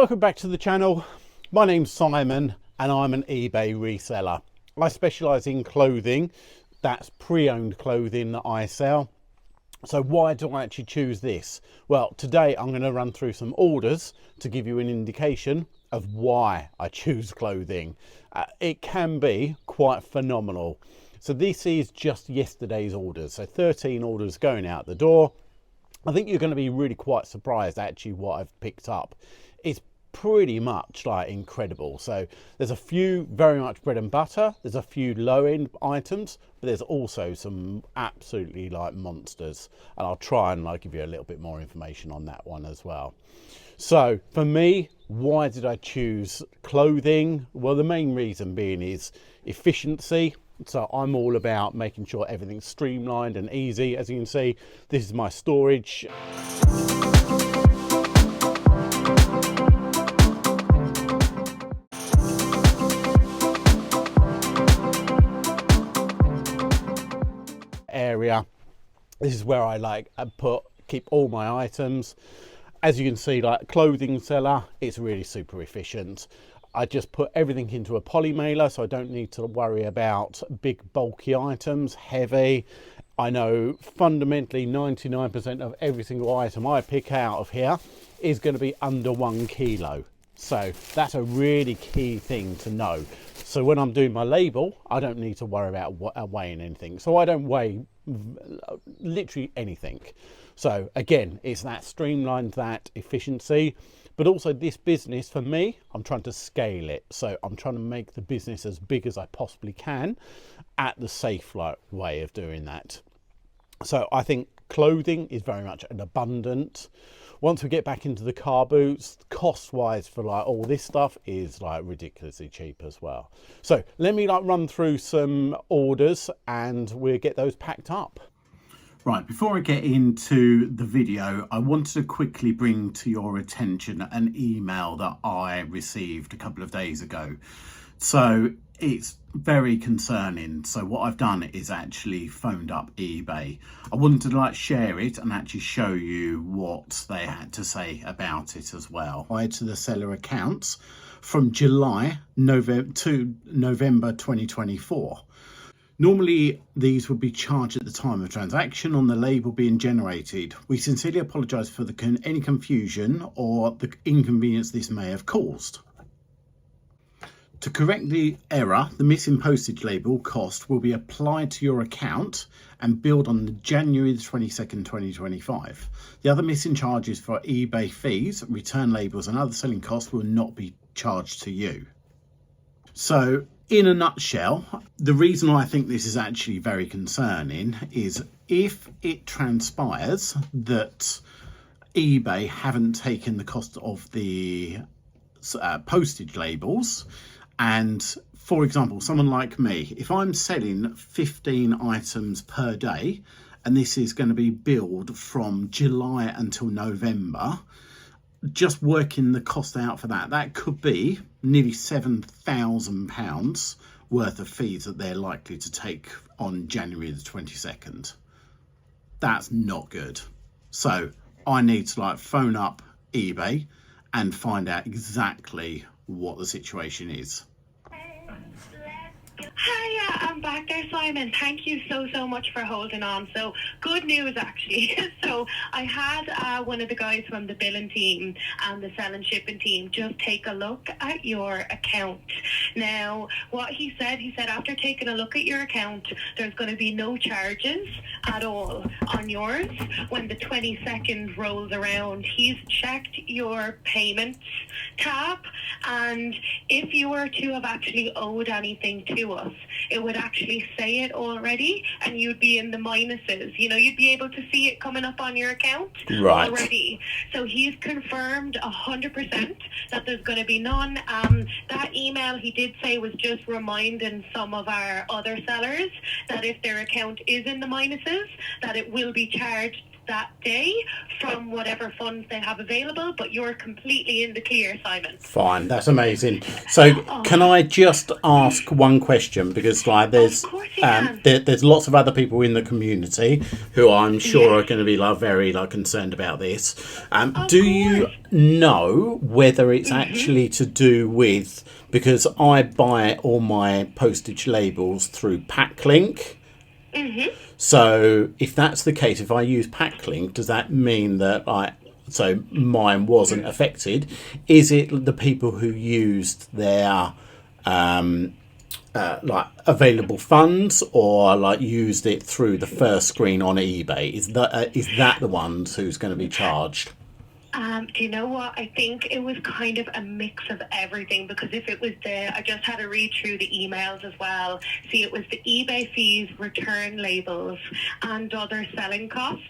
Welcome back to the channel. My name's Simon and I'm an eBay reseller. I specialise in clothing. That's pre-owned clothing that I sell. So why do I actually choose this? Well, today I'm going to run through some orders to give you an indication of why I choose clothing. It can be quite phenomenal. So this is just yesterday's orders. So 13 orders going out the door. I think you're going to be really quite surprised actually what I've picked up. It's pretty much like incredible. So there's a few very much bread and butter, there's a few low end items, but there's also some absolutely like monsters, and I'll try and like give you a little bit more information on that one as well. So for me, why did I choose clothing? Well, the main reason being is efficiency. So I'm all about making sure everything's streamlined and easy. As you can see, this is my storage. Area. This is where I keep all my items. As you can see, like clothing seller, it's really super efficient. I just put everything into a poly mailer, so I don't need to worry about big bulky items, heavy. I know fundamentally 99% of every single item I pick out of here is going to be under 1 kilo. So that's a really key thing to know. So when I'm doing my label, I don't need to worry about weighing anything. So I don't weigh literally anything. So again, it's that streamlined, that efficiency. But also this business, for me, I'm trying to scale it. So I'm trying to make the business as big as I possibly can at the safe way of doing that. So I think clothing is very much an abundant. Once we get back into the car boots, cost wise for like all this stuff is like ridiculously cheap as well. So let me like run through some orders and we'll get those packed up. Right, before I get into the video, I wanted to quickly bring to your attention an email that I received a couple of days ago. So it's very concerning. So what I've done is actually phoned up eBay. I wanted to like share it and actually show you what they had to say about it as well. I to the seller accounts from July to November 2024. Normally, these would be charged at the time of transaction on the label being generated. We sincerely apologise for any confusion or the inconvenience this may have caused. To correct the error, the missing postage label cost will be applied to your account and billed on January the 22nd, 2025. The other missing charges for eBay fees, return labels and other selling costs will not be charged to you. So, in a nutshell, the reason I think this is actually very concerning is if it transpires that eBay haven't taken the cost of the postage labels, and for example, someone like me, if I'm selling 15 items per day, and this is going to be billed from July until November, just working the cost out for that could be nearly £7,000 worth of fees that they're likely to take on January the 22nd. That's not good. So I need to like phone up eBay and find out exactly what the situation is. Hiya, I'm back there, Simon. Thank you so much for holding on. So good news actually. So I had one of the guys from the billing team and the selling shipping team just take a look at your account. Now what he said after taking a look at your account, there's going to be no charges at all on yours when the 22nd rolls around. He's checked your payments tab, and if you were to have actually owed anything to us, it would actually say it already and you'd be in the minuses. You know, you'd be able to see it coming up on your account already. So he's confirmed 100% that there's going to be none. That email he did say was just reminding some of our other sellers that if their account is in the minuses, that it will be charged that day from whatever funds they have available, but you're completely in the clear, Simon. Fine, that's amazing. So can I just ask one question, because like there's Of course you can. there's lots of other people in the community who I'm sure are going to be like very like concerned about this. Do you know whether it's actually to do with, because I buy all my postage labels through Packlink? So if that's the case, if I use Packlink, does that mean that so mine wasn't affected? Is it the people who used their like available funds, or like used it through the first screen on eBay? Is that the ones who's going to be charged? Do you know what? I think it was kind of a mix of everything, because if it was I just had to read through the emails as well. See, it was the eBay fees, return labels, and other selling costs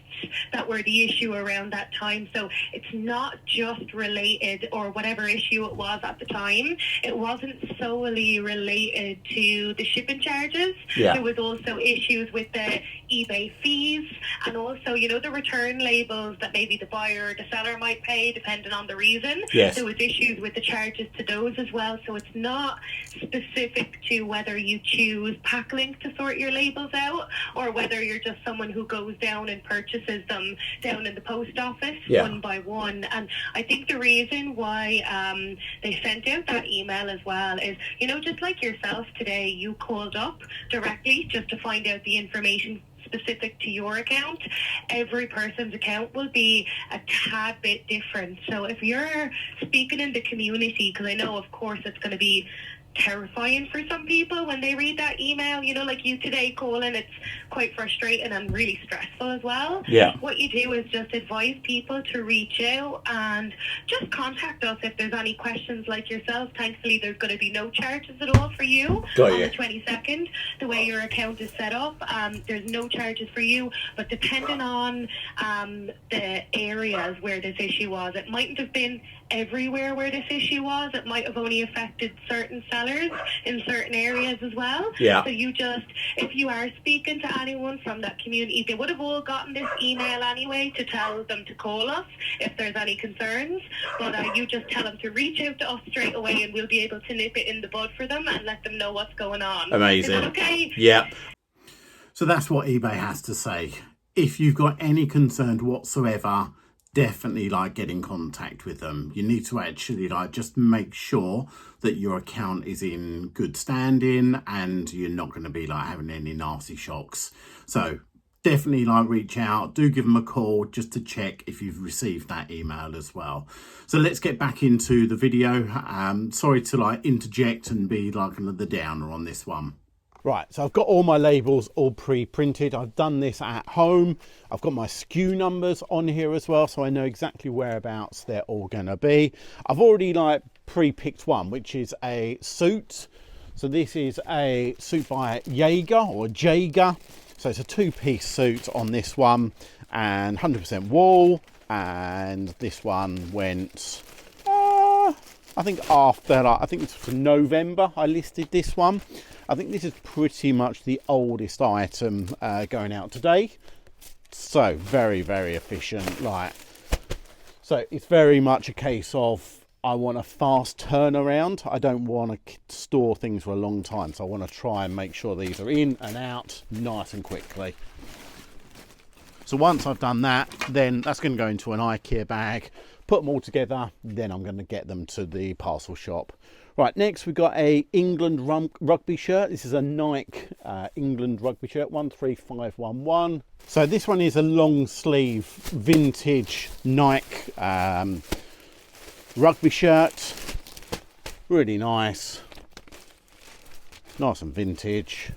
that were the issue around that time. So it's not just related, or whatever issue it was at the time, it wasn't solely related to the shipping charges. Yeah. There was also issues with the eBay fees, and also, you know, the return labels that maybe the buyer or the seller might pay depending on the reason. Yes. There was issues with the charges to those as well. So it's not specific to whether you choose Packlink to sort your labels out, or whether you're just someone who goes down and purchases them down in the post office one by one. And I think the reason why they sent out that email as well is, you know, just like yourself today, you called up directly just to find out the information specific to your account. Every person's account will be a tad bit different. So if you're speaking in the community, because I know of course it's going to be terrifying for some people when they read that email, you know, like you today, Colin, it's quite frustrating and really stressful as well. Yeah. What you do is just advise people to reach out and just contact us if there's any questions like yourself. Thankfully, there's going to be no charges at all for you on the 22nd. The way your account is set up, there's no charges for you, but depending on the areas where this issue was, it mightn't have been everywhere where this issue was. It might have only affected certain sellers in certain areas as well. Yeah. So you just, if you are speaking to anyone from that community, they would have all gotten this email anyway to tell them to call us if there's any concerns. But you just tell them to reach out to us straight away, and we'll be able to nip it in the bud for them and let them know what's going on. Amazing. Is that okay? Yeah. So that's what eBay has to say. If you've got any concern whatsoever, definitely like get in contact with them. You need to actually like just make sure that your account is in good standing and you're not going to be like having any nasty shocks. So definitely like reach out, do give them a call just to check if you've received that email as well. So let's get back into the video. Sorry to like interject and be like the downer on this one. Right, so I've got all my labels all pre-printed. I've done this at home. I've got my SKU numbers on here as well, so I know exactly whereabouts they're all going to be. I've already like pre-picked one, which is a suit. So this is a suit by Jaeger or Jaeger. So it's a two-piece suit on this one, and 100% wool. And this one went, I think after, like, I think it's November I listed this one. I think this is pretty much the oldest item going out today. So very, very efficient. Like, so it's very much a case of, I want a fast turnaround. I don't want to store things for a long time. So I want to try and make sure these are in and out nice and quickly. So once I've done that, then that's going to go into an IKEA bag, put them all together, then I'm going to get them to the parcel shop. Right, next we've got a England rugby shirt. This is a Nike England rugby shirt, 13511. So this one is a long sleeve vintage Nike rugby shirt. Really nice. Nice and vintage.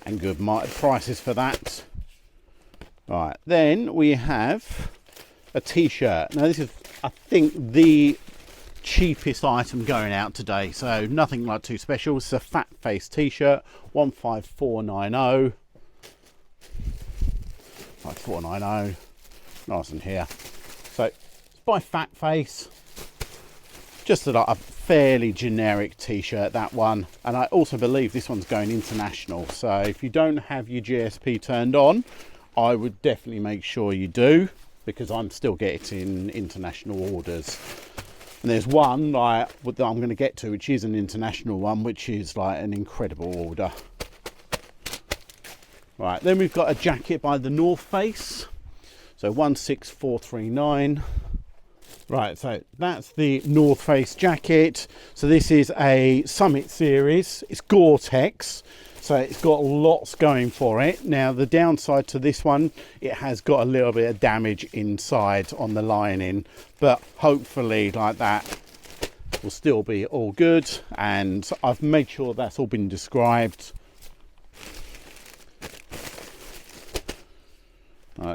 And good prices for that. Right, then we have a t-shirt. Now this is, I think, the cheapest item going out today, so nothing like too special. It's a fat face t-shirt, 15490. 5490. Nice in here. So it's by Fat Face. Just a fairly generic t-shirt, that one. And I also believe this one's going international. So if you don't have your GSP turned on, I would definitely make sure you do, because I'm still getting international orders. And there's one like that I'm going to get to, which is an international one, which is like an incredible order. Right, then we've got a jacket by the North Face, so 16439. Right, so that's the North Face jacket. So this is a Summit series. It's Gore-Tex, so it's got lots going for it. Now the downside to this one, it has got a little bit of damage inside on the lining, but hopefully like that will still be all good, and I've made sure that's all been described.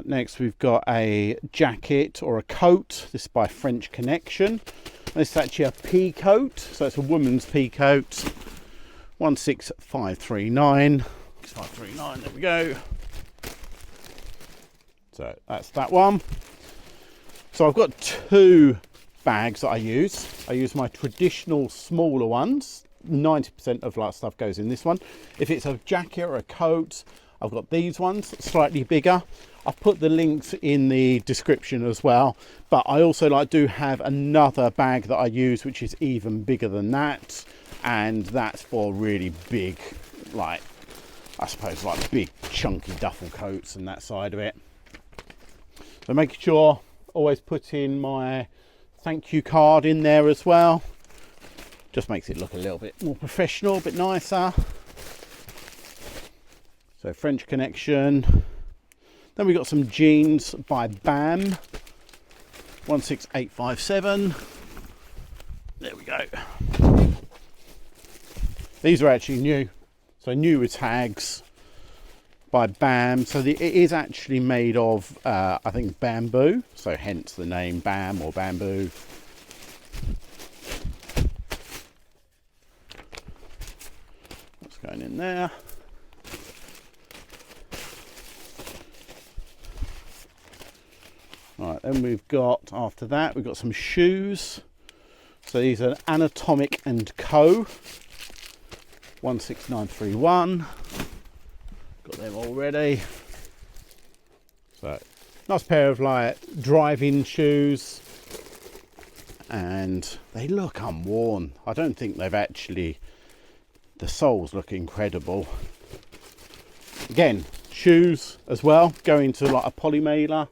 Next we've got a jacket or a coat. This is by French Connection. This is actually a pea coat, so it's a woman's pea coat. 16539. 539, there we go. So that's that one. So I've got two bags that I use. I use my traditional smaller ones. 90% of like stuff goes in this one. If it's a jacket or a coat, I've got these ones, slightly bigger. I've put the links in the description as well, but I also do have another bag that I use, which is even bigger than that, and that's for really big, like, I suppose like big chunky duffel coats and that side of it. So making sure, always put in my thank you card in there as well. Just makes it look a little bit more professional, a bit nicer. So French Connection. Then we got some jeans by BAM, 16857. There we go. These are actually new, so new with tags by BAM. So it is actually made of, I think, bamboo, so hence the name BAM or bamboo. What's going in there? Right, then we've got, after that, we've got some shoes. So these are Anatomic & Co. 16931. Got them already. So, nice pair of like driving shoes. And they look unworn. I don't think they've actually, the soles look incredible. Again, shoes as well, go into like a poly mailer.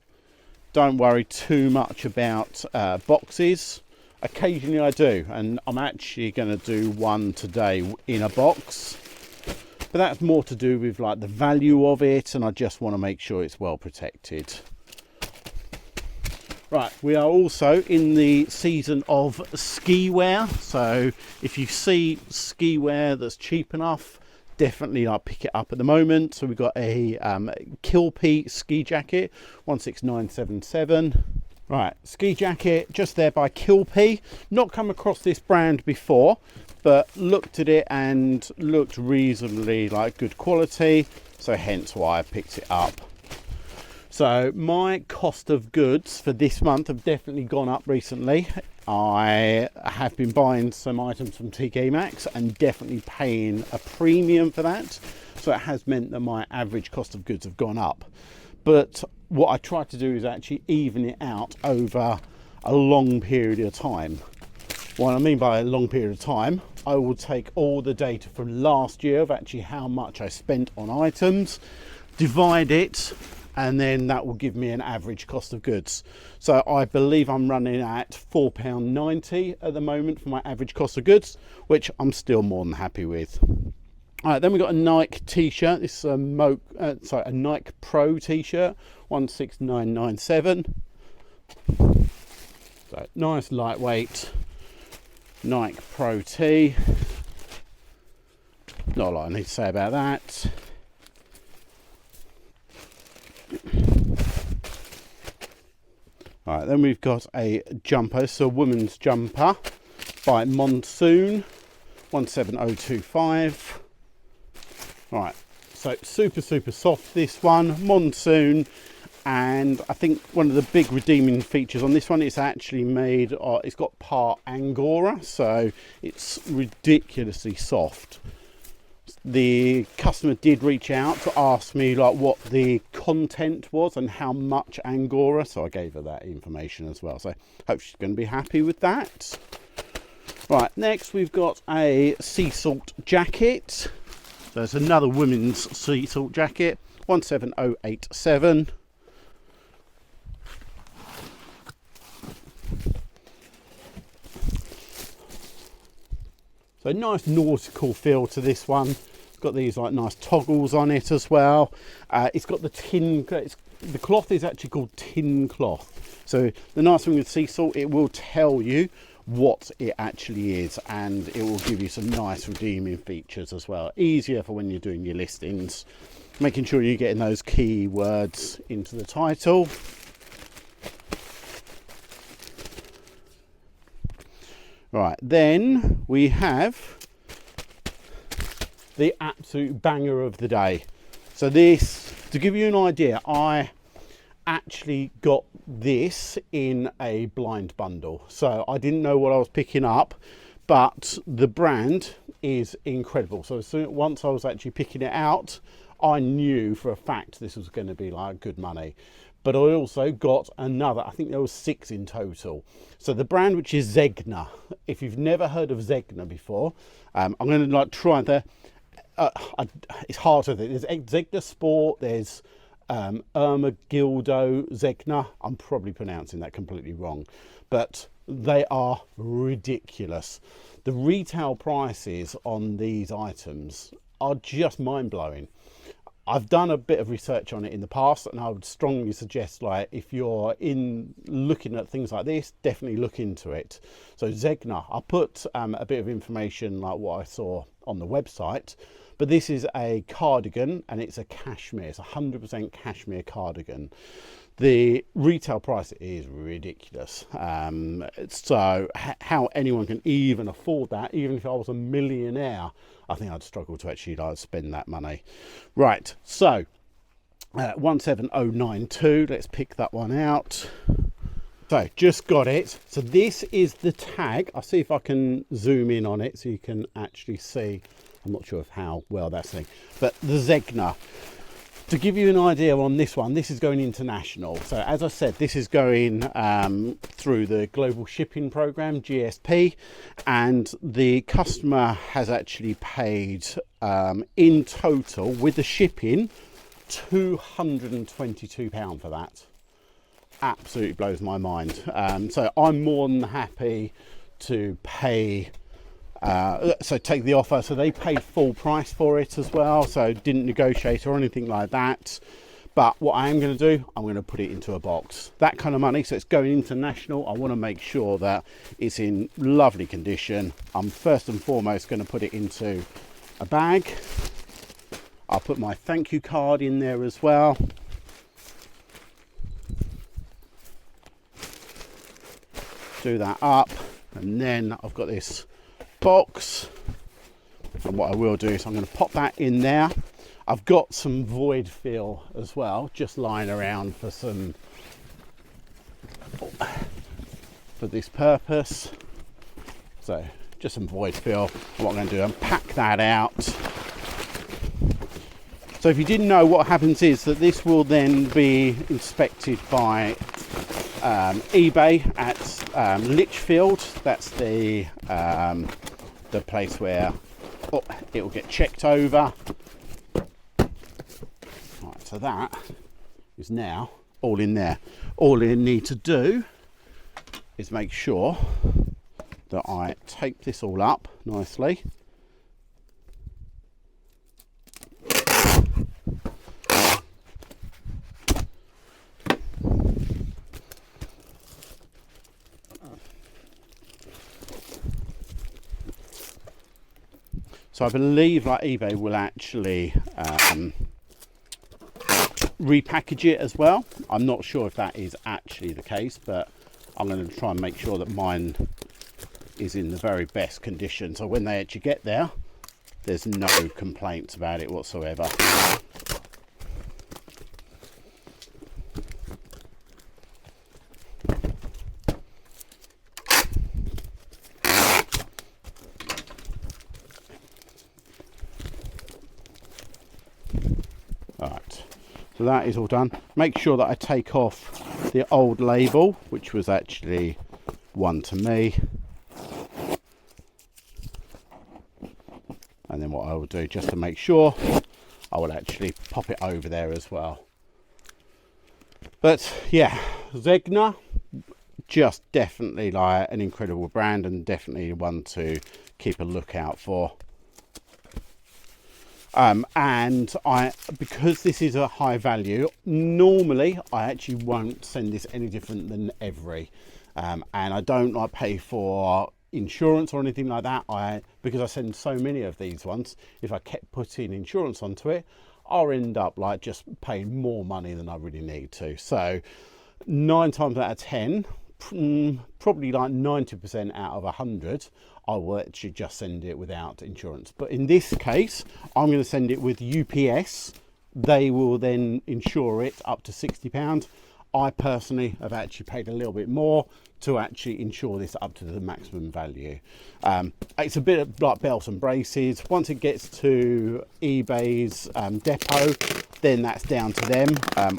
Don't worry too much about boxes. Occasionally I do, and I'm actually going to do one today in a box, but that's more to do with like the value of it, and I just want to make sure it's well protected. Right, we are also in the season of ski wear, so if you see ski wear that's cheap enough, definitely like pick it up at the moment. So we've got a Kilpie ski jacket, 16977. Right, ski jacket just there by Kilpie. Not come across this brand before, but looked at it and looked reasonably like good quality, so hence why I picked it up. So my cost of goods for this month have definitely gone up recently. I have been buying some items from TK Maxx and definitely paying a premium for that. So it has meant that my average cost of goods have gone up. But what I try to do is actually even it out over a long period of time. What I mean by a long period of time, I will take all the data from last year of actually how much I spent on items, divide it, and then that will give me an average cost of goods. So I believe I'm running at £4.90 at the moment for my average cost of goods, which I'm still more than happy with. All right, then we've got a Nike t-shirt. This is a Nike Pro t-shirt, 16997. So nice lightweight Nike Pro tee. Not a lot I need to say about that. All right, then we've got a jumper, so a woman's jumper by Monsoon, 17025. All right, so super soft this one, Monsoon, and I think one of the big redeeming features on this one is actually made, it's got part Angora, so it's ridiculously soft. The customer did reach out to ask me like what the content was and how much Angora, so I gave her that information as well, so hope she's going to be happy with that. Right, next we've got a sea salt jacket. So it's another women's sea salt jacket, 17087. So nice nautical feel to this one. It's got these like nice toggles on it as well. It's got the the cloth is actually called tin cloth. So the nice thing with sea salt, it will tell you what it actually is, and it will give you some nice redeeming features as well. Easier for when you're doing your listings, making sure you're getting those key words into the title. Right, then we have the absolute banger of the day. So this, to give you an idea, I actually got this in a blind bundle. So I didn't know what I was picking up, but the brand is incredible. So once I was actually picking it out, I knew for a fact this was going to be like good money. But I also got another, I think there was 6 in total. So the brand, which is Zegna. If you've never heard of Zegna before, I'm going to like try the, it's hard to think. There's Zegna Sport, there's Ermagildo Zegna. I'm probably pronouncing that completely wrong, but they are ridiculous. The retail prices on these items are just mind-blowing. I've done a bit of research on it in the past, and I would strongly suggest, like, if you're in looking at things like this, definitely look into it. So Zegna, I'll put a bit of information like what I saw on the website, but this is a cardigan and it's a cashmere. It's 100% cashmere cardigan. The retail price is ridiculous. So how anyone can even afford that, even if I was a millionaire, I think I'd struggle to actually like spend that money. Right, so 17092, let's pick that one out. So just got it. So this is the tag. I'll see if I can zoom in on it so you can actually see. I'm not sure of how well that's thing, but the Zegna. To give you an idea on this one, this is going international. So as I said, this is going through the global shipping program, GSP, and the customer has actually paid in total with the shipping £222 for that. Absolutely blows my mind. So I'm more than happy to pay, so take the offer. So they paid full price for it as well, so didn't negotiate or anything like that. But what I am going to do, I'm going to put it into a box. That kind of money, so it's going international. I want to make sure that it's in lovely condition. I'm first and foremost going to put it into a bag. I'll put my thank you card in there as well. Do that up, and then I've got this box, and what I will do is I'm going to pop that in there. I've got some void fill as well, just lying around for some, for this purpose. So just some void fill. What I'm going to do, unpack that out. So if you didn't know, what happens is that this will then be inspected by eBay at Lichfield. That's the place where it will get checked over. Right, so that is now all in there. All I need to do is make sure that I tape this all up nicely. So I believe like eBay will actually repackage it as well. I'm not sure if that is actually the case, but I'm going to try and make sure that mine is in the very best condition. So when they actually get there, there's no complaints about it whatsoever. So that is all done. Make sure that I take off the old label, which was actually one to me. And then what I will do, just to make sure, I will actually pop it over there as well. But yeah, Zegna, just definitely like an incredible brand, and definitely one to keep a lookout for. And because this is a high value, normally I actually won't send this any different than every. And I don't like pay for insurance or anything like that. Because I send so many of these ones, if I kept putting insurance onto it, I'll end up like just paying more money than I really need to. So 9 times out of 10, probably like 90% out of 100, I will actually just send it without insurance. But in this case, I'm going to send it with UPS. They will then insure it up to £60. I personally have actually paid a little bit more to actually insure this up to the maximum value. It's a bit of like belts and braces. Once it gets to eBay's depot, then that's down to them.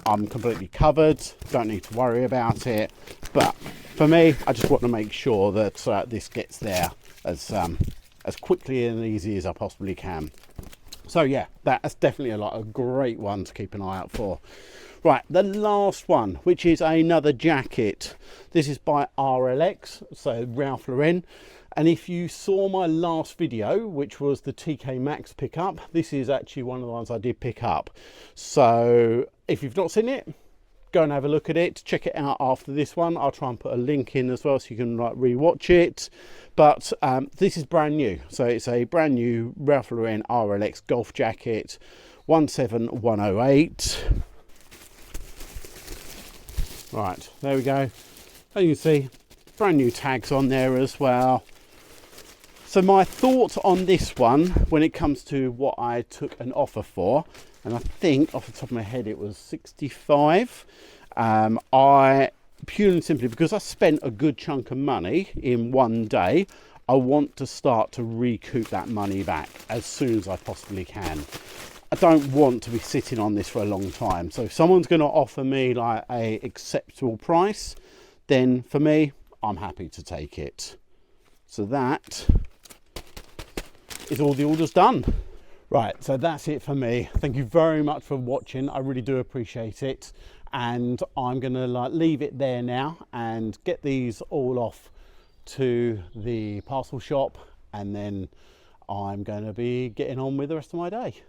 I'm completely covered, don't need to worry about it. But for me, I just want to make sure that this gets there as quickly and easy as I possibly can. So yeah, that's definitely a great one to keep an eye out for. Right, the last one, which is another jacket. This is by RLX, so Ralph Lauren. And if you saw my last video, which was the TK Maxx pickup, this is actually one of the ones I did pick up. So if you've not seen it, go and have a look at it. Check it out after this one. I'll try and put a link in as well so you can like re-watch it. But this is brand new. So it's a brand new Ralph Lauren RLX golf jacket, 17108. Right, there we go. And you can see brand new tags on there as well. So my thoughts on this one, when it comes to what I took an offer for, and I think off the top of my head it was 65. I purely and simply, because I spent a good chunk of money in one day, I want to start to recoup that money back as soon as I possibly can. I don't want to be sitting on this for a long time. So if someone's going to offer me like a acceptable price, then for me, I'm happy to take it. So that is all the orders done. Right, so that's it for me. Thank you very much for watching. I really do appreciate it. And I'm going to leave it there now and get these all off to the parcel shop, and then I'm going to be getting on with the rest of my day.